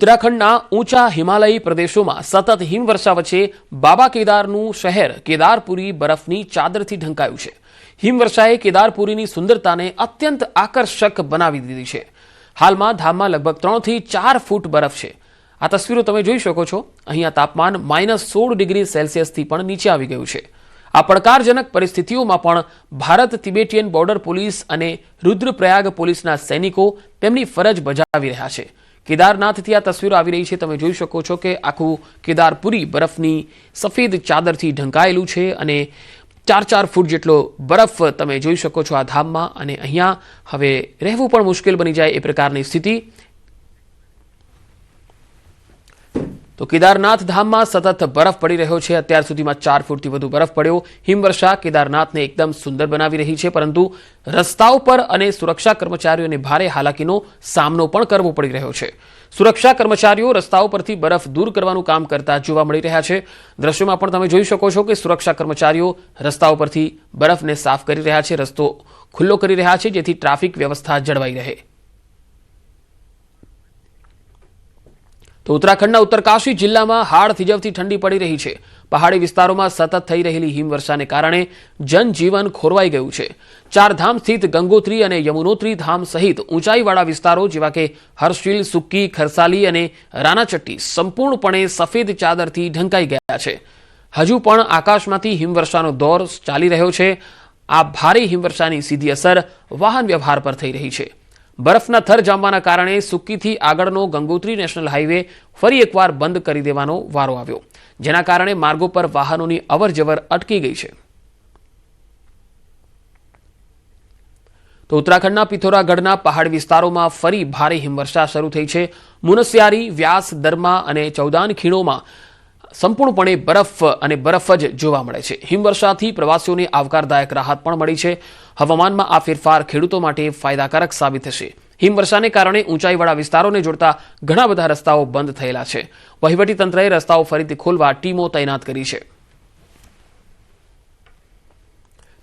ઉત્તરાખંડના ઊંચા હિમાલયી પ્રદેશોમાં સતત હિમવર્ષા વચ્ચે બાબા કેદારનું શહેર કેદારપુરી બરફની ચાદરથી ઢંકાયું છે. હિમવર્ષાએ કેદારપુરીની સુંદરતાને અત્યંત આકર્ષક બનાવી દીધી છે. હાલમાં ધામમાં લગભગ 3 થી 4 ફૂટ બરફ છે. આ તસવીરો તમે જોઈ શકો છો. અહીંયા તાપમાન -16 ડિગ્રી સેલ્સિયસથી પણ નીચે આવી ગયું છે. આ પડકારજનક પરિસ્થિતિઓમાં પણ ભારત તિબેટિયન બોર્ડર પોલીસ અને રુદ્રપ્રયાગ પોલીસના સૈનિકો તેમની ફરજ બજાવી રહ્યા છે. કેદારનાથથી આ તસવીરો આવી રહી છે. તમે જોઈ શકો છો કે આખું કેદારપુરી બરફની સફેદ ચાદરથી ઢંકાયેલું છે અને 4 ફૂટ જેટલો બરફ તમે જોઈ શકો છો આ ધામમાં. અને અહીંયા હવે રહેવું પણ મુશ્કેલ બની જાય એ પ્રકારની સ્થિતિ. તો કેદારનાથ ધામમાં સતત બરફ પડી રહ્યો છે. અત્યાર સુધીમાં 4 ફૂટથી વધુ બરફ પડ્યો. હિમવર્ષા કેદારનાથને એકદમ સુંદર બનાવી રહી છે, પરંતુ રસ્તાઓ પર અને સુરક્ષા કર્મચારીઓને ભારે હાલાકીનો સામનો પણ કરવો પડી રહ્યો છે. સુરક્ષા કર્મચારીઓ રસ્તાઓ પરથી બરફ દૂર કરવાનું કામ કરતા જોવા મળી રહ્યા છે. દ્રશ્યોમાં પણ તમે જોઈ શકો છો કે સુરક્ષા કર્મચારીઓ રસ્તાઓ પરથી બરફને સાફ કરી રહ્યા છે, રસ્તો ખુલ્લો કરી રહ્યા છે, જેથી ટ્રાફિક વ્યવસ્થા જળવાઈ રહે. તો ઉત્તરાખંડના ઉત્તરકાશી જિલ્લામાં હાડ થીજવતી ઠંડી પડી રહી છે. પહાડી વિસ્તારોમાં સતત થઈ રહેલી હિમવર્ષાને કારણે જનજીવન ખોરવાઈ ગયું છે. 4 ધામ સ્થિત ગંગોત્રી અને યમુનોત્રી ધામ સહિત ઊંચાઈવાળા વિસ્તારો જેવા કે હર્ષિલ, સુક્કી, ખરસાલી અને રાનાચટ્ટી સંપૂર્ણપણે સફેદ ચાદરથી ઢંકાઈ ગયા છે. હજુ પણ આકાશમાંથી હિમવર્ષાનો દોર ચાલી રહ્યો છે. આ ભારે હિમવર્ષાની સીધી અસર વાહન વ્યવહાર પર થઈ રહી છે. બરફના થર જામવાના કારણે સુક્કીથી આગળનો ગંગોત્રી નેશનલ હાઈવે ફરી એકવાર બંધ કરી દેવાનો વારો આવ્યો, જેના કારણે માર્ગો પર વાહનોની અવરજવર અટકી ગઈ છે. તો ઉત્તરાખંડના પિથોરાગઢના પહાડ વિસ્તારોમાં ફરી ભારે હિમવર્ષા શરૂ થઈ છે. મુનસ્યારી, વ્યાસ, દરમા અને ચૌદાન ખીણોમાં સંપૂર્ણપણે બરફ જ જોવા મળે છે. હિમવર્ષાથી પ્રવાસીઓને આવકારદાયક રાહત પણ મળી છે. હવામાનમાં આ ફેરફાર ખેડૂતો માટે ફાયદાકારક સાબિત થશે. હિમવર્ષાને કારણે ઊંચાઈવાળા વિસ્તારોને જોડતા ઘણા બધા રસ્તાઓ બંધ થયેલા છે. વહીવટીતંત્રએ રસ્તાઓ ફરીથી ખોલવા ટીમો તૈનાત કરી છે.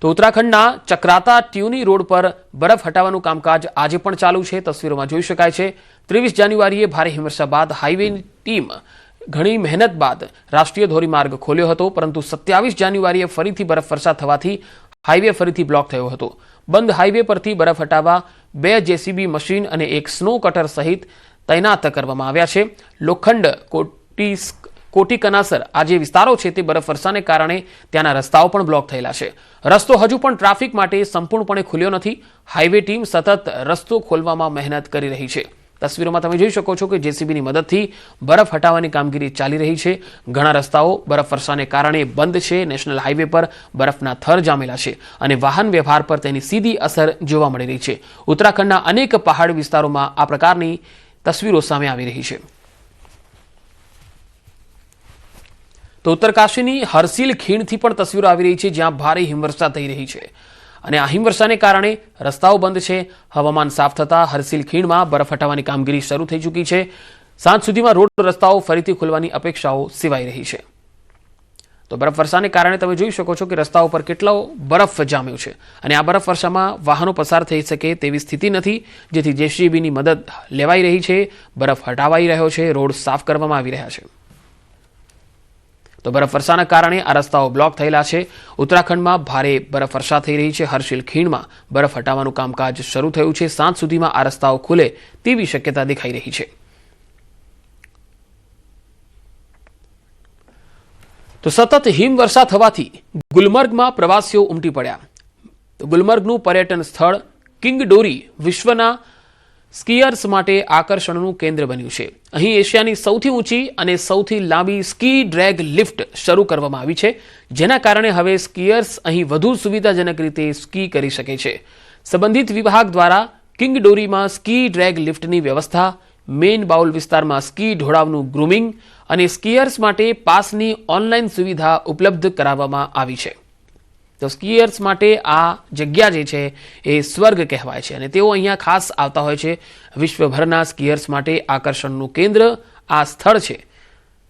તો ઉત્તરાખંડના ચક્રાતા ટ્યુની રોડ પર બરફ હટાવવાનું કામકાજ આજે પણ ચાલુ છે. તસવીરોમાં જોઈ શકાય છે. 23 જાન્યુઆરીએ ભારે હિમવર્ષા બાદ હાઈવેની ટીમ ઘણી મહેનત બાદ રાષ્ટ્રીય ધોરીમાર્ગ ખોલ્યો હતો, પરંતુ 27 જાન્યુઆરીએ ફરીથી બરફવર્ષા થવાથી હાઈવે ફરીથી બ્લોક થયો હતો. બંધ હાઈવે પરથી બરફ હટાવવા 2 જેસીબી મશીન અને 1 સ્નો કટર સહિત તૈનાત કરવામાં આવ્યા છે. લોખંડ, કોટીકનાસર આ જે વિસ્તારો છે તે બરફવર્ષાને કારણે ત્યાંના રસ્તાઓ પણ બ્લોક થયેલા છે. રસ્તો હજુ પણ ટ્રાફિક માટે સંપૂર્ણપણે ખુલ્યો નથી. હાઈવે ટીમ સતત રસ્તો ખોલવામાં મહેનત કરી રહી છે. તસવીરોમાં તમે જોઈ શકો છો કે જેસીબીની મદદથી બરફ હટાવવાની કામગીરી ચાલી રહી છે. ઘણા રસ્તાઓ બરફવર્ષાને કારણે બંધ છે. નેશનલ હાઈવે પર બરફના થર જામેલા છે અને વાહન વ્યવહાર પર તેની સીધી અસર જોવા મળી રહી છે. ઉત્તરાખંડના અનેક પહાડી વિસ્તારોમાં આ પ્રકારની તસવીરો સામે આવી રહી છે. તો ઉત્તરકાશીની હર્ષિલ ખીણથી પણ તસવીરો આવી રહી છે, જ્યાં ભારે હિમવર્ષા થઈ રહી છે અને આ હિમવર્ષાને કારણે રસ્તાઓ બંધ છે. હવામાન સાફ થતાં હર્ષિલ ખીણમાં બરફ હટાવવાની કામગીરી શરૂ થઈ ચૂકી છે. સાંજ સુધીમાં રોડ રસ્તાઓ ફરીથી ખુલવાની અપેક્ષાઓ સેવાઈ રહી છે. તો બરફવર્ષાને કારણે તમે જોઈ શકો છો કે રસ્તાઓ પર કેટલો બરફ જામ્યો છે અને આ બરફવર્ષામાં વાહનો પસાર થઈ શકે તેવી સ્થિતિ નથી, જેથી જેસીબીની મદદ લેવાઈ રહી છે. બરફ હટાવાઈ રહ્યો છે, રોડ સાફ કરવામાં આવી રહ્યા છે. તો બરફવર્ષાના કારણે આ રસ્તાઓ બ્લોક થયેલા છે. ઉત્તરાખંડમાં ભારે બરફવર્ષા થઈ રહી છે. હર્ષિલ ખીણમાં બરફ હટાવવાનું કામકાજ શરૂ થયું છે. સાંજ સુધીમાં આ રસ્તાઓ ખુલે તેવી શક્યતા દેખાઈ રહી છે. તો સતત હિમવર્ષા થવાથી ગુલમર્ગમાં પ્રવાસીઓ ઉમટી પડ્યા. તો ગુલમર્ગનું પર્યટન સ્થળ કિંગડોરી વિશ્વના સ્કીયર્સ માટે આકર્ષણનું કેન્દ્ર બન્યું છે. અહીં એશિયાની સૌથી ઊંચી અને સૌથી લાંબી સ્કી ડ્રેગ લિફ્ટ શરૂ કરવામાં આવી છે, જેના કારણે હવે સ્કીયર્સ અહીં વધુ સુવિધાજનક રીતે સ્કી કરી શકે છે. સંબંધિત વિભાગ દ્વારા કિંગડોરીમાં સ્કી ડ્રેગ લિફ્ટની વ્યવસ્થા, મેઇન બાઉલ વિસ્તારમાં સ્કી ઢોળાવનું ગ્રૂમિંગ અને સ્કીયર્સ માટે પાસની ઓનલાઈન સુવિધા ઉપલબ્ધ કરાવવામાં આવી છે. તો સ્કીયર્સ માટે આ જગ્યા જે છે એ સ્વર્ગ કહેવાય છે અને તેઓ અહીંયા ખાસ આવતા હોય છે. વિશ્વભરના સ્કીયર્સ માટે આકર્ષણનું કેન્દ્ર આ સ્થળ છે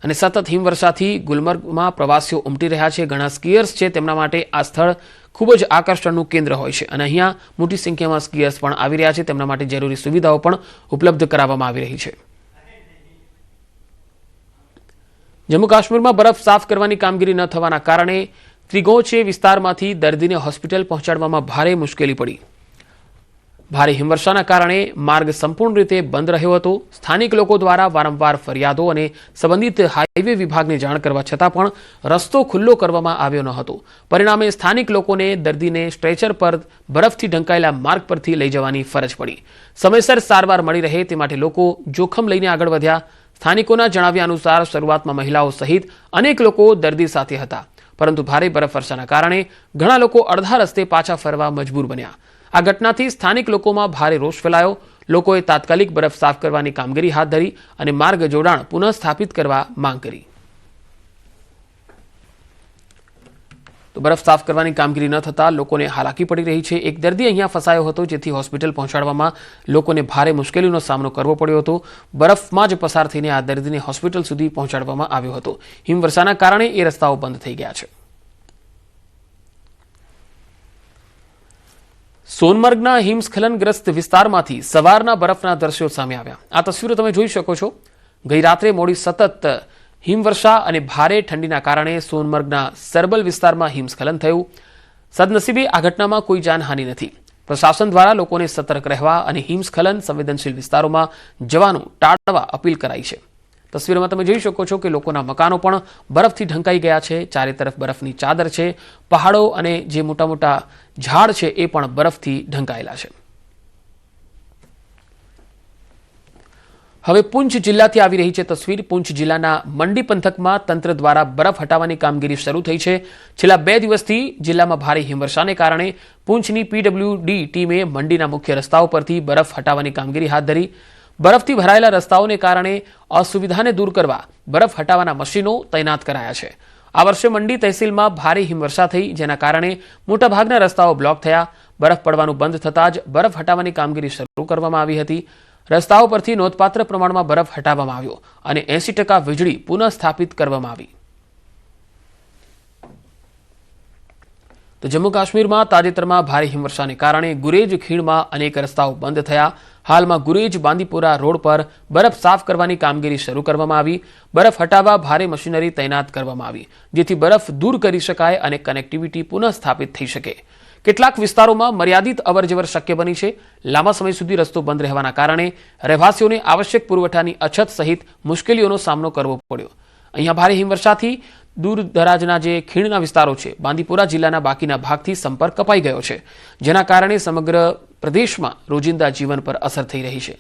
અને સતત હિમવર્ષાથી ગુલમર્ગમાં પ્રવાસીઓ ઉમટી રહ્યા છે. ઘણા સ્કીયર્સ છે તેમના માટે આ સ્થળ ખૂબ જ આકર્ષણનું કેન્દ્ર હોય છે અને અહીંયા મોટી સંખ્યામાં સ્કીયર્સ પણ આવી રહ્યા છે. તેમના માટે જરૂરી સુવિધાઓ પણ ઉપલબ્ધ કરાવવામાં આવી રહી છે. જમ્મુ કાશ્મીરમાં બરફ સાફ કરવાની કામગીરી ન થવાના કારણે ત્રિગોચે વિસ્તારમાંથી દર્દીને હોસ્પિટલ પહોંચાડવામાં ભારે મુશ્કેલી પડી. ભારે હિમવર્ષાના કારણે માર્ગ સંપૂર્ણ રીતે બંધ રહ્યો હતો. સ્થાનિક લોકો દ્વારા વારંવાર ફરિયાદો અને સંબંધિત હાઈવે વિભાગને જાણ કરવા છતાં પણ રસ્તો ખુલ્લો કરવામાં આવ્યો ન હતો. પરિણામે સ્થાનિક લોકોને દર્દીને સ્ટ્રેચર પર બરફથી ઢંકાયેલા માર્ગ પરથી લઈ જવાની ફરજ પડી. સમયસર સારવાર મળી રહે તે માટે લોકો જોખમ લઈને આગળ વધ્યા. સ્થાનિકોના જણાવ્યા અનુસાર શરૂઆતમાં મહિલાઓ સહિત અનેક લોકો દર્દી સાથે હતા, પરંતુ ભારે બરફવર્ષાના કારણે ઘણા લોકો અડધા રસ્તે પાછા ફરવા મજબૂર બન્યા. આ ઘટનાથી સ્થાનિક લોકોમાં ભારે રોષ ફેલાયો. લોકોએ તાત્કાલિક બરફ સાફ કરવાની કામગીરી હાથ ધરી અને માર્ગ જોડાણ પુનઃ સ્થાપિત કરવા માંગ કરી. તો બરફ સાફ કરવાની કામગીરી ન થતાં લોકોને હાલાકી પડી રહી છે. એક દર્દી અહીંયા ફસાયો હતો, જેથી હોસ્પિટલ પહોંચાડવામાં લોકોને ભારે મુશ્કેલીનો સામનો કરવો પડ્યો હતો. બરફમાં જ પસાર થઈને આ દર્દીને હોસ્પિટલ સુધી પહોંચાડવામાં આવ્યો હતો. હિમવર્ષાના કારણે એ રસ્તાઓ બંધ થઈ ગયા છે. સોનમર્ગના હિમસ્ખલનગ્રસ્ત વિસ્તારમાંથી સવારના બરફના દ્રશ્યો સામે આવ્યા. આ તસવીરો તમે જોઈ શકો છો. ગઈ રાત્રે મોડી સતત હિમવર્ષા અને ભારે ઠંડીના કારણે સોનમર્ગના સરબલ વિસ્તારમાં હિમસ્ખલન થયું. સદનસીબે આ ઘટનામાં કોઈ જાનહાનિ નથી. પ્રશાસન દ્વારા લોકોને સતર્ક રહેવા અને હિમસ્ખલન સંવેદનશીલ વિસ્તારોમાં જવાનું ટાળવા અપીલ કરાઈ છે. તસવીરમાં તમે જોઈ શકો છો કે લોકોના મકાનો પણ બરફથી ઢંકાઈ ગયા છે. ચારે તરફ બરફની ચાદર છે. પહાડો અને જે મોટા મોટા ઝાડ છે એ પણ બરફથી ઢંકાયેલા છે. હવે પૂંછ જિલ્લાથી આવી રહી છે તસવીર. પૂંછ જિલ્લાના મંડી પંથકમાં તંત્ર દ્વારા બરફ હટાવવાની કામગીરી શરૂ થઈ છે. છેલ્લા 2 દિવસથી જિલ્લામાં ભારે હિમવર્ષાને કારણે પૂંછની પીડબ્લ્યુડી ટીમે મંડીના મુખ્ય રસ્તાઓ પરથી બરફ હટાવવાની કામગીરી હાથ ધરી. બરફથી ભરાયેલા રસ્તાઓને કારણે અસુવિધાને દૂર કરવા બરફ હટાવવાના મશીનો તૈનાત કરાયા છે. આ વર્ષે મંડી તહેસીલમાં ભારે હિમવર્ષા થઈ, જેના કારણે મોટાભાગના રસ્તાઓ બ્લોક થયા. બરફ પડવાનું બંધ થતાં જ બરફ હટાવવાની કામગીરી શરૂ કરવામાં આવી હતી. રસ્તાઓ પરથી નોંધપાત્ર પ્રમાણમાં બરફ હટાવવામાં આવ્યો અને 80% વીજળી પુનઃ સ્થાપિત કરવામાં આવી. તો જમ્મુ કાશ્મીરમાં તાજેતરમાં ભારે હિમવર્ષાને કારણે ગુરેજ ખીણમાં અનેક રસ્તાઓ બંધ થયા. હાલમાં ગુરેજ બાંદીપોરા રોડ પર બરફ સાફ કરવાની કામગીરી શરૂ કરવામાં આવી. બરફ હટાવવા ભારે મશીનરી તૈનાત કરવામાં આવી, જેથી બરફ દૂર કરી શકાય અને કનેક્ટિવિટી પુનઃ સ્થાપિત થઈ શકે. કેટલાક વિસ્તારોમાં મર્યાદિત અવરજવર શક્ય બની છે. લાંબા સમય સુધી રસ્તો બંધ રહેવાના કારણે રહેવાસીઓને આવશ્યક પુરવઠાની અછત સહિત મુશ્કેલીઓનો સામનો કરવો પડ્યો. અહીંયા ભારે હિમવર્ષાથી દૂર દરાજના જે ખીણના વિસ્તારો છે, બાંદીપોરા જિલ્લાના બાકીના ભાગથી સંપર્ક કપાઈ ગયો છે, જેના કારણે સમગ્ર પ્રદેશમાં રોજિંદા જીવન પર અસર થઈ રહી છે.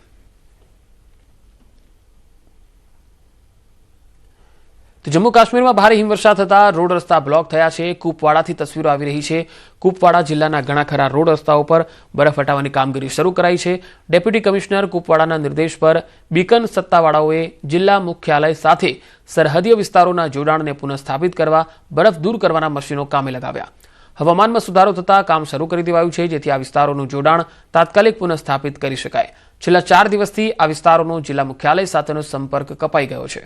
તો જમ્મુ કાશ્મીરમાં ભારે હિમવર્ષા થતાં રોડ રસ્તા બ્લોક થયા છે. કુપવાડાથી તસવીરો આવી રહી છે. કુપવાડા જિલ્લાના ઘણા ખરા રોડ રસ્તાઓ પર બરફ હટાવવાની કામગીરી શરૂ કરાઈ છે. ડેપ્યુટી કમિશનર કુપવાડાના નિર્દેશ પર બીકન સત્તાવાળાઓએ જિલ્લા મુખ્યાલય સાથે સરહદીય વિસ્તારોના જોડાણને પુનઃસ્થાપિત કરવા બરફ દૂર કરવાના મશીનો કામે લગાવ્યા. હવામાનમાં સુધારો થતાં કામ શરૂ કરી દેવાયું છે, જેથી આ વિસ્તારોનું જોડાણ તાત્કાલિક પુનઃસ્થાપિત કરી શકાય. છેલ્લા 4 દિવસથી આ વિસ્તારોનો જિલ્લા મુખ્યાલય સાથેનો સંપર્ક કપાઈ ગયો છે.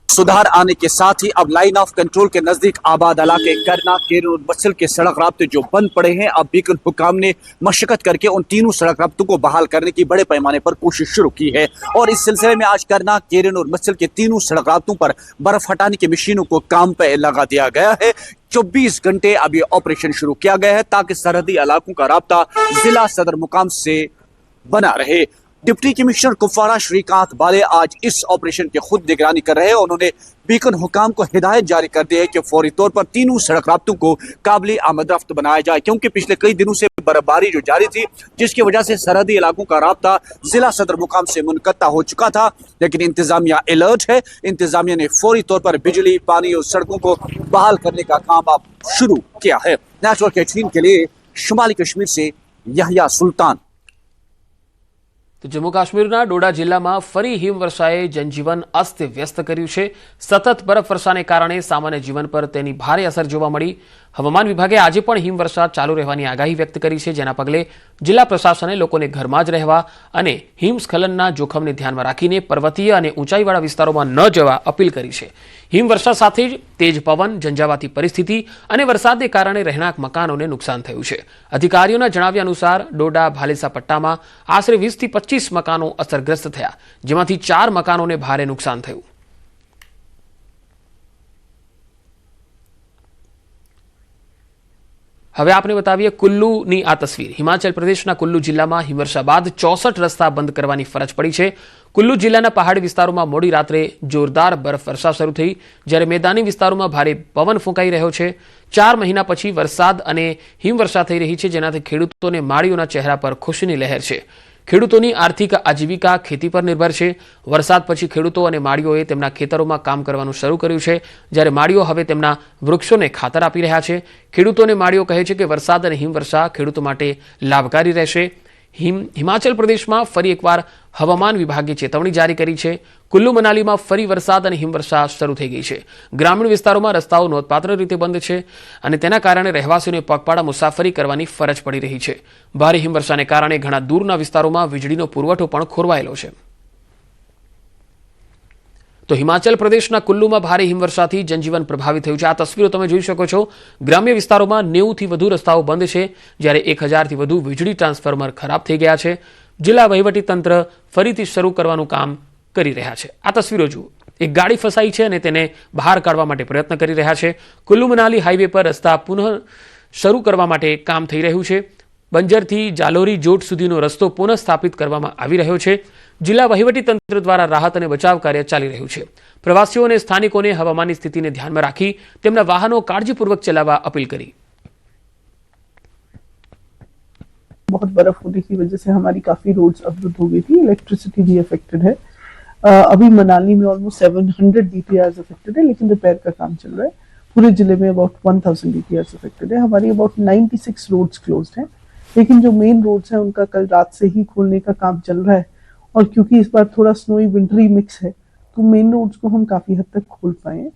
सुधार आने के साथ ही अब लाइन ऑफ कंट्रोल के नजदीक आबाद इलाके करना, केरन और बत्सल के सड़क राब्ते जो बंद पड़े हैं, अब बीकन हुकाम ने मशक्कत करके उन तीनों सड़क राब्तों को बहाल करने की बड़े पैमाने पर कोशिश शुरू की है. और इस सिलसिले में आज करना, केरन और बत्सल के तीनों सड़क राब्तों पर बर्फ हटाने की मशीनों को काम पे लगा दिया गया है. 24 घंटे अब ये ऑपरेशन शुरू किया गया है ताकि सरहदी इलाकों का राब्ता जिला सदर मुकाम से बना रहे. डिप्टी कमिश्नर कुपवाड़ा श्रीकांत बाले आज इस ऑपरेशन की खुद निगरानी कर रहे हैं. उन्होंने बीकन हुकाम को हिदायत जारी कर दी है कि फौरी तौर पर तीनों सड़क राब्तों को काबिल आमदरफ्त बनाया जाए, क्योंकि पिछले कई दिनों से बर्फबारी जो जारी थी, जिसकी वजह से सरहदी इलाकों का राब्ता जिला सदर मुकाम से मुनक़ता हो चुका था. लेकिन इंतजामिया अलर्ट है. इंतजामिया ने फौरी तौर पर बिजली, पानी और सड़कों को बहाल करने का काम अब शुरू किया है. नेटवर्क 18 के लिए शुमाली कश्मीर से यहया सुल्तान. તો જમ્મુ કાશ્મીરના ડોડા જિલ્લામાં ફરી હિમવર્ષાએ જનજીવન અસ્તવ્યસ્ત કર્યું છે. સતત બરફવર્ષાને કારણે સામાન્ય જીવન પર તેની ભારે અસર જોવા મળી. હવામાન વિભાગે આજે પણ હિમવર્ષા ચાલુ રહેવાની આગાહી વ્યક્ત કરી છે, જેના પગલે જિલ્લા પ્રશાસને લોકોને ઘરમાં જ રહેવા અને હિમસ્ખલનના જોખમને ધ્યાનમાં રાખીને પર્વતીય અને ઊંચાઈવાળા વિસ્તારોમાં ન જવા અપીલ કરી છે. હિમવર્ષા સાથે જ તેજ પવન, ઝંઝાવાતી પરિસ્થિતિ અને વરસાદને કારણે રહેણાંક મકાનોને નુકસાન થયું છે. અધિકારીઓના જણાવ્યા અનુસાર ડોડા ભાલેસા પટ્ટામાં આશરે 20 થી 25 મકાનો અસરગ્રસ્ત થયા, જેમાંથી 4 મકાનોને ભારે નુકસાન થયું. હવે આપણે બતાવીએ કુલ્લુની આ તસવીર. હિમાચલ પ્રદેશના કુલ્લુ જિલ્લામાં હિમવર્ષા બાદ 64 રસ્તા બંધ કરવાની ફરજ પડી છે. કુલ્લુ જિલ્લાના પહાડી વિસ્તારોમાં મોડી રાત્રે જોરદાર બરફવર્ષા શરૂ થઈ, જ્યારે મેદાની વિસ્તારોમાં ભારે પવન ફૂંકાઈ રહ્યો છે. 4 મહિના પછી વરસાદ અને હિમવર્ષા થઈ રહી છે, જેનાથી ખેડૂતોને માળીઓના ચહેરા પર ખુશીની લહેર છે. ખેડૂતોની આર્થિક આજીવિકા ખેતી પર નિર્ભર છે. વરસાદ પછી ખેડૂતો અને માળીઓએ તેમના ખેતરોમાં કામ કરવાનું શરૂ કર્યું છે, જ્યારે માળીઓ હવે તેમના વૃક્ષોને ખાતર આપી રહ્યા છે. ખેડૂતોને માળીઓ કહે છે કે વરસાદ અને હિમવર્ષા ખેડૂતો માટે લાભકારી રહેશે. હિમાચલ પ્રદેશમાં ફરી એકવાર હવામાન વિભાગે ચેતવણી જારી કરી છે. કુલ્લુ મનાલીમાં ફરી વરસાદ અને હિમવર્ષા શરૂ થઈ ગઈ છે. ગ્રામીણ વિસ્તારોમાં રસ્તાઓ નોંધપાત્ર રીતે બંધ છે અને તેના કારણે રહેવાસીઓને પગપાળા મુસાફરી કરવાની ફરજ પડી રહી છે. ભારે હિમવર્ષાને કારણે ઘણા દૂરના વિસ્તારોમાં વીજળીનો પુરવઠો પણ ખોરવાયેલો છે. તો હિમાચલ પ્રદેશના કુલ્લુમાં ભારે હિમવર્ષાથી જનજીવન પ્રભાવિત થયું છે. આ તસવીરો તમે જોઈ શકો છો. ગ્રામ્ય વિસ્તારોમાં 90 થી વધુ રસ્તાઓ બંધ છે, જ્યારે 1000 થી વધુ વીજળી ટ્રાન્સફોર્મર ખરાબ થઈ ગયા છે. જિલ્લા વહીવટીતંત્ર ફરીથી શરૂ કરવાનું કામ કરી રહ્યા છે. આ તસવીરો જુઓ. એક ગાડી ફસાઈ છે અને તેને બહાર કાઢવા માટે પ્રયત્ન કરી રહ્યા છે. કુલ્લુ મનાલી હાઈવે પર રસ્તા પુનઃ શરૂ કરવા માટે કામ થઈ રહ્યું છે. બંજરથી જાલોરી જોટ સુધીનો રસ્તો પુનઃ સ્થાપિત કરવામાં આવી રહ્યો છે. જિલ્લા વહીવટીતંત્ર દ્વારા રાહત અને બચાવ કાર્ય ચાલી રહ્યું છે. પ્રવાસીઓ અને સ્થાનિકોને હવામાનની સ્થિતિને ધ્યાનમાં રાખી તેમના વાહનો કાળજીપૂર્વક ચલાવવા અપીલ કરી. बहुत बर्फ होने की वजह से हमारी काफी रोड्स अवरुद्ध हो गई थी. इलेक्ट्रिसिटी भी अफेक्टेड है. अभी मनाली में ऑलमोस्ट 700 DPRs अफेक्टेड है, लेकिन रिपेयर का काम चल रहा है. पूरे जिले में अबाउट 1000 DPRs अफेक्टेड है. हमारी अबाउट 96 रोड्स क्लोज्ड हैं, लेकिन जो मेन रोड्स हैं उनका कल रात से ही खोलने का काम चल रहा है. और क्योंकि इस बार थोड़ा स्नोई विंटरी मिक्स है, तो मेन रोड्स को हम काफी हद तक खोल पाए हैं.